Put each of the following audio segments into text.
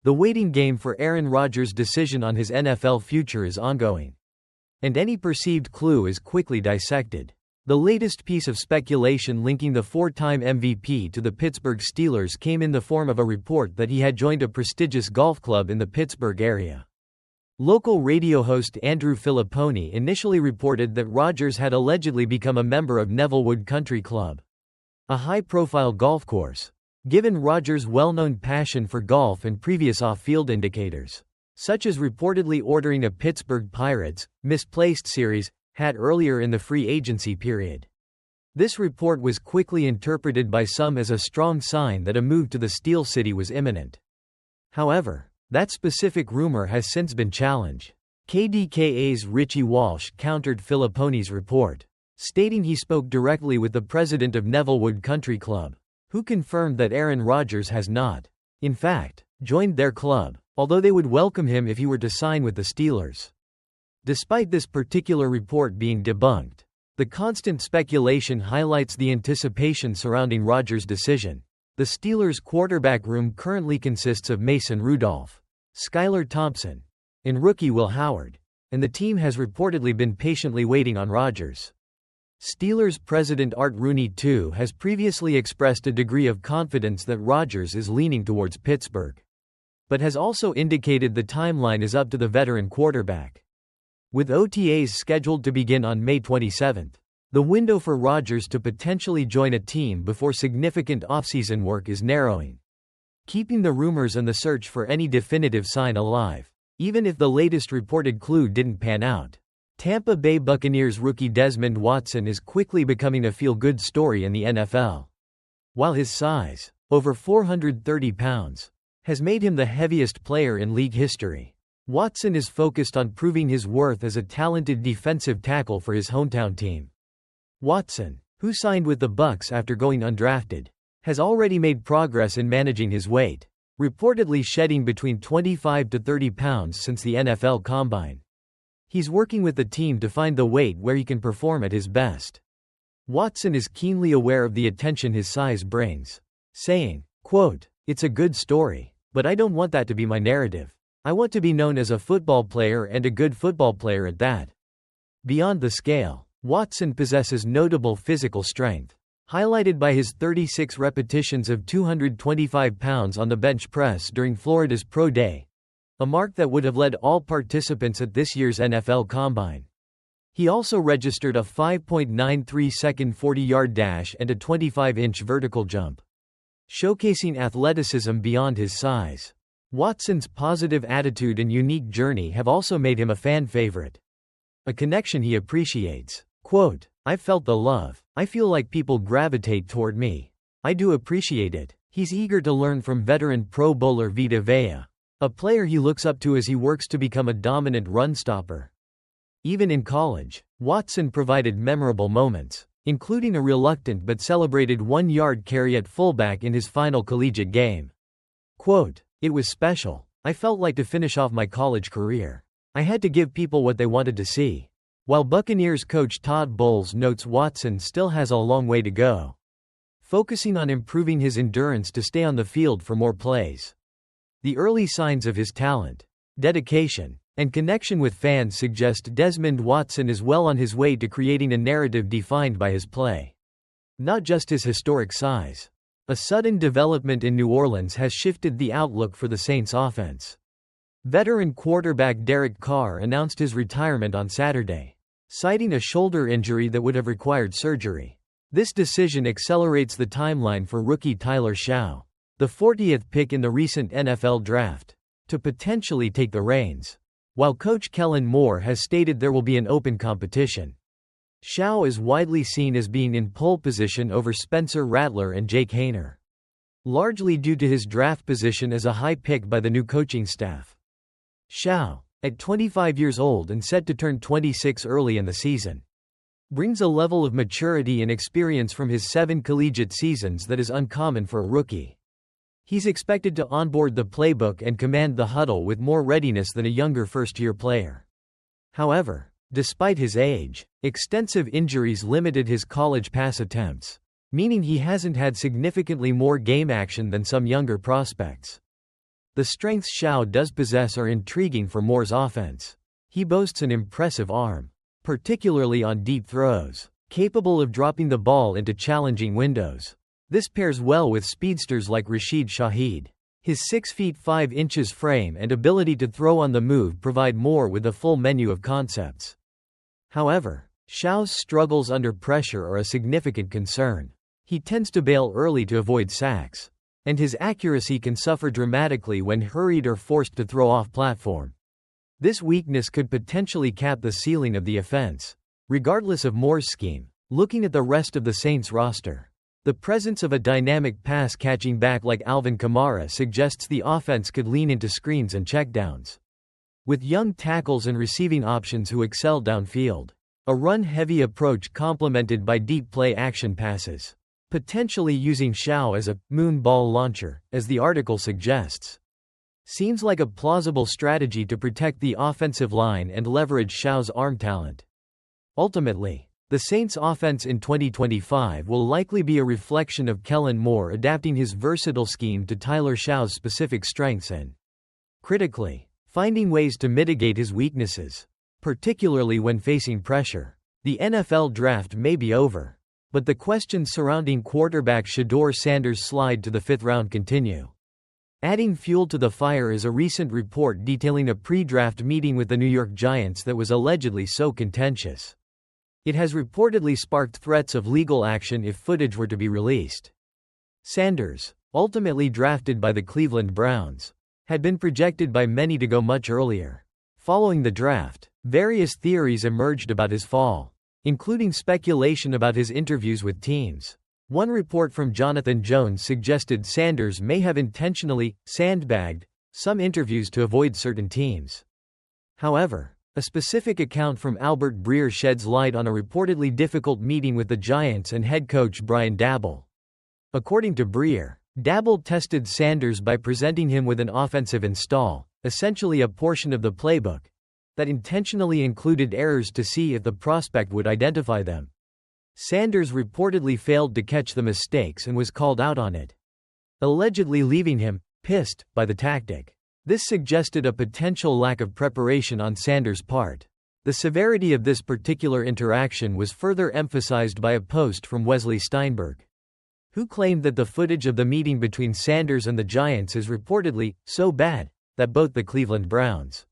The waiting game for Aaron Rodgers' decision on his NFL future is ongoing. And any perceived clue is quickly dissected. The latest piece of speculation linking the four-time MVP to the Pittsburgh Steelers came in the form of a report that he had joined a prestigious golf club in the Pittsburgh area. Local radio host Andrew Filipponi initially reported that Rodgers had allegedly become a member of Nevillewood Country Club, a high-profile golf course. Given Rodgers' well-known passion for golf and previous off-field indicators, such as reportedly ordering a Pittsburgh Pirates misplaced series hat earlier in the free agency period, this report was quickly interpreted by some as a strong sign that a move to the Steel City was imminent. However, that specific rumor has since been challenged. KDKA's Richie Walsh countered Filipponi's report, stating he spoke directly with the president of Nevillewood Country Club, who confirmed that Aaron Rodgers has not, in fact, joined their club, although they would welcome him if he were to sign with the Steelers. Despite this particular report being debunked, the constant speculation highlights the anticipation surrounding Rodgers' decision. The Steelers' quarterback room currently consists of Mason Rudolph, Skylar Thompson, and rookie Will Howard, and the team has reportedly been patiently waiting on Rodgers. Steelers president Art Rooney II has previously expressed a degree of confidence that Rodgers is leaning towards Pittsburgh, but has also indicated the timeline is up to the veteran quarterback. With OTAs scheduled to begin on May 27, the window for Rodgers to potentially join a team before significant offseason work is narrowing, keeping the rumors and the search for any definitive sign alive. Even if the latest reported clue didn't pan out, Tampa Bay Buccaneers rookie Desmond Watson is quickly becoming a feel-good story in the NFL. While his size, over 430 pounds, has made him the heaviest player in league history, Watson is focused on proving his worth as a talented defensive tackle for his hometown team. Watson, who signed with the Bucs after going undrafted, has already made progress in managing his weight, reportedly shedding between 25 to 30 pounds since the NFL Combine. He's working with the team to find the weight where he can perform at his best. Watson is keenly aware of the attention his size brings, saying, quote, "It's a good story, but I don't want that to be my narrative. I want to be known as a football player and a good football player at that." Beyond the scale, Watson possesses notable physical strength, highlighted by his 36 repetitions of 225 pounds on the bench press during Florida's Pro Day, a mark that would have led all participants at this year's NFL Combine. He also registered a 5.93-second 40-yard dash and a 25-inch vertical jump, showcasing athleticism beyond his size. Watson's positive attitude and unique journey have also made him a fan favorite, a connection he appreciates. Quote, "I've felt the love. I feel like people gravitate toward me. I do appreciate it." He's eager to learn from veteran Pro Bowler Vita Vea, a player he looks up to as he works to become a dominant run stopper. Even in college, Watson provided memorable moments, including a reluctant but celebrated 1-yard carry at fullback in his final collegiate game. Quote, "It was special. I felt like to finish off my college career. I had to give people what they wanted to see." While Buccaneers coach Todd Bowles notes Watson still has a long way to go, focusing on improving his endurance to stay on the field for more plays. The early signs of his talent, dedication, and connection with fans suggest Desmond Watson is well on his way to creating a narrative defined by his play, not just his historic size. A sudden development in New Orleans has shifted the outlook for the Saints' offense. Veteran quarterback Derek Carr announced his retirement on Saturday, citing a shoulder injury that would have required surgery. This decision accelerates the timeline for rookie Tyler Shough, the 40th pick in the recent NFL draft, to potentially take the reins. While coach Kellen Moore has stated there will be an open competition, Shough is widely seen as being in pole position over Spencer Rattler and Jake Haener, largely due to his draft position as a high pick by the new coaching staff. Shough, at 25 years old and set to turn 26 early in the season, brings a level of maturity and experience from his 7 collegiate seasons that is uncommon for a rookie. He's expected to onboard the playbook and command the huddle with more readiness than a younger first-year player. However, despite his age, extensive injuries limited his college pass attempts, meaning he hasn't had significantly more game action than some younger prospects. The strengths Shough does possess are intriguing for Moore's offense. He boasts an impressive arm, particularly on deep throws, capable of dropping the ball into challenging windows. This pairs well with speedsters like Rashid Shaheed. His 6 feet 5 inches frame and ability to throw on the move provide Moore with a full menu of concepts. However, Shough's struggles under pressure are a significant concern. He tends to bail early to avoid sacks, and his accuracy can suffer dramatically when hurried or forced to throw off platform. This weakness could potentially cap the ceiling of the offense. Regardless of Moore's scheme, looking at the rest of the Saints roster, the presence of a dynamic pass-catching back like Alvin Kamara suggests the offense could lean into screens and checkdowns. With young tackles and receiving options who excel downfield, a run-heavy approach complemented by deep play-action passes, potentially using Shough as a moon ball launcher, as the article suggests, seems like a plausible strategy to protect the offensive line and leverage Shough's arm talent. Ultimately, the Saints' offense in 2025 will likely be a reflection of Kellen Moore adapting his versatile scheme to Tyler Shough's specific strengths and, critically, finding ways to mitigate his weaknesses, particularly when facing pressure. The NFL draft may be over, but the questions surrounding quarterback Shedeur Sanders' slide to the 5th round continue. Adding fuel to the fire is a recent report detailing a pre-draft meeting with the New York Giants that was allegedly so contentious. It has reportedly sparked threats of legal action if footage were to be released. Sanders, ultimately drafted by the Cleveland Browns, had been projected by many to go much earlier. Following the draft, various theories emerged about his fall, including speculation about his interviews with teams. One report from Jonathan Jones suggested Sanders may have intentionally sandbagged some interviews to avoid certain teams. However, a specific account from Albert Breer sheds light on a reportedly difficult meeting with the Giants and head coach Brian Daboll. According to Breer, Daboll tested Sanders by presenting him with an offensive install, essentially a portion of the playbook, that intentionally included errors to see if the prospect would identify them. Sanders reportedly failed to catch the mistakes and was called out on it, allegedly leaving him pissed by the tactic. This suggested a potential lack of preparation on Sanders' part. The severity of this particular interaction was further emphasized by a post from Wesley Steinberg, who claimed that the footage of the meeting between Sanders and the Giants is reportedly so bad that both the Cleveland Browns,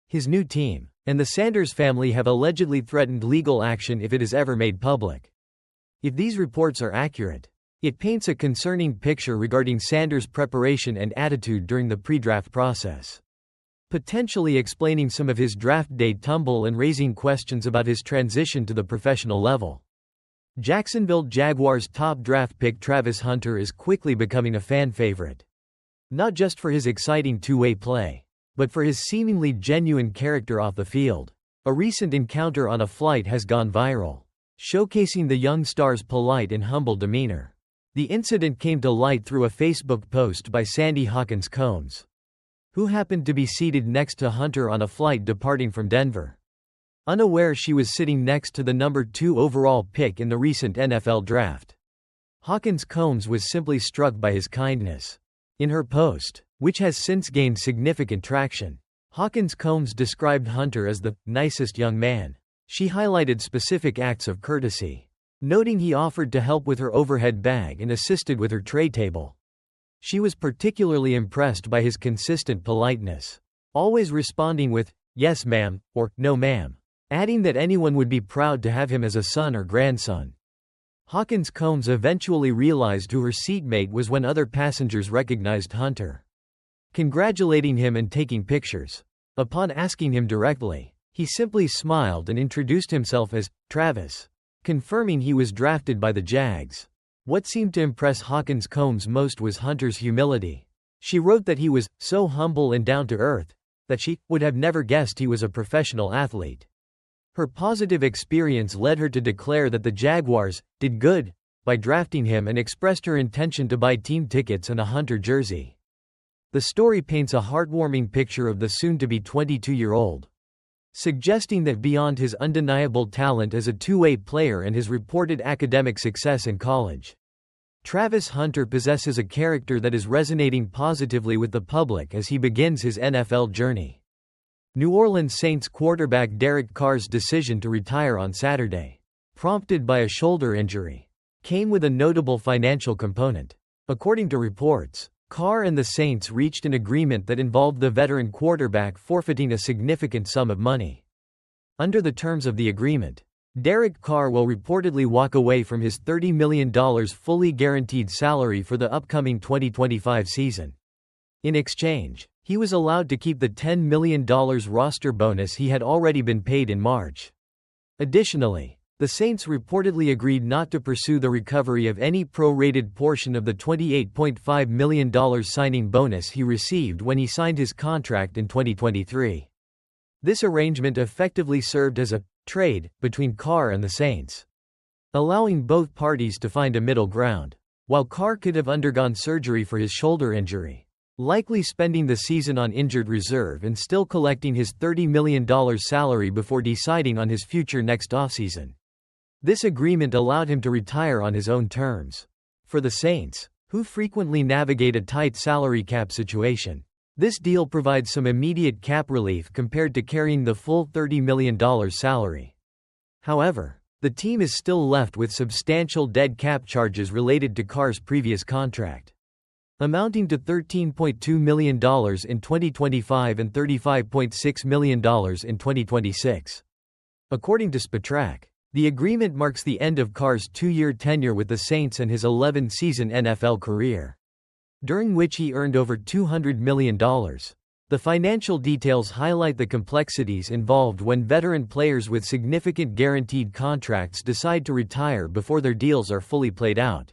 his new team, and the Sanders family have allegedly threatened legal action if it is ever made public. If these reports are accurate, it paints a concerning picture regarding Sanders' preparation and attitude during the pre-draft process, potentially explaining some of his draft day tumble and raising questions about his transition to the professional level. Jacksonville Jaguars top draft pick Travis Hunter is quickly becoming a fan favorite, not just for his exciting two-way play, but for his seemingly genuine character off the field. A recent encounter on a flight has gone viral, showcasing the young star's polite and humble demeanor. The incident came to light through a Facebook post by Sandy Hawkins Combs, who happened to be seated next to Hunter on a flight departing from Denver. Unaware she was sitting next to the number 2 overall pick in the recent NFL draft, Hawkins Combs was simply struck by his kindness. In her post, which has since gained significant traction, Hawkins Combs described Hunter as the nicest young man. She highlighted specific acts of courtesy, noting he offered to help with her overhead bag and assisted with her tray table. She was particularly impressed by his consistent politeness, always responding with, "Yes ma'am," or "No ma'am," adding that anyone would be proud to have him as a son or grandson. Hawkins Combs eventually realized who her seatmate was when other passengers recognized Hunter, congratulating him and taking pictures. Upon asking him directly, he simply smiled and introduced himself as Travis, confirming he was drafted by the Jags. What seemed to impress Hawkins Combs most was Hunter's humility. She wrote that he was so humble and down to earth that she would have never guessed he was a professional athlete. Her positive experience led her to declare that the Jaguars did good by drafting him and expressed her intention to buy team tickets and a Hunter jersey. The story paints a heartwarming picture of the soon-to-be 22-year-old, suggesting that beyond his undeniable talent as a two-way player and his reported academic success in college, Travis Hunter possesses a character that is resonating positively with the public as he begins his NFL journey. New Orleans Saints quarterback Derek Carr's decision to retire on Saturday, prompted by a shoulder injury, came with a notable financial component. According to reports, Carr and the Saints reached an agreement that involved the veteran quarterback forfeiting a significant sum of money. Under the terms of the agreement, Derek Carr will reportedly walk away from his $30 million fully guaranteed salary for the upcoming 2025 season. In exchange, he was allowed to keep the $10 million roster bonus he had already been paid in March. Additionally, the Saints reportedly agreed not to pursue the recovery of any prorated portion of the $28.5 million signing bonus he received when he signed his contract in 2023. This arrangement effectively served as a trade between Carr and the Saints, allowing both parties to find a middle ground. While Carr could have undergone surgery for his shoulder injury, likely spending the season on injured reserve and still collecting his $30 million salary before deciding on his future next offseason, this agreement allowed him to retire on his own terms. For the Saints, who frequently navigate a tight salary cap situation, this deal provides some immediate cap relief compared to carrying the full $30 million salary. However, the team is still left with substantial dead cap charges related to Carr's previous contract, amounting to $13.2 million in 2025 and $35.6 million in 2026. According to Spotrac, the agreement marks the end of Carr's 2-year tenure with the Saints and his 11-season NFL career, during which he earned over $200 million. The financial details highlight the complexities involved when veteran players with significant guaranteed contracts decide to retire before their deals are fully played out.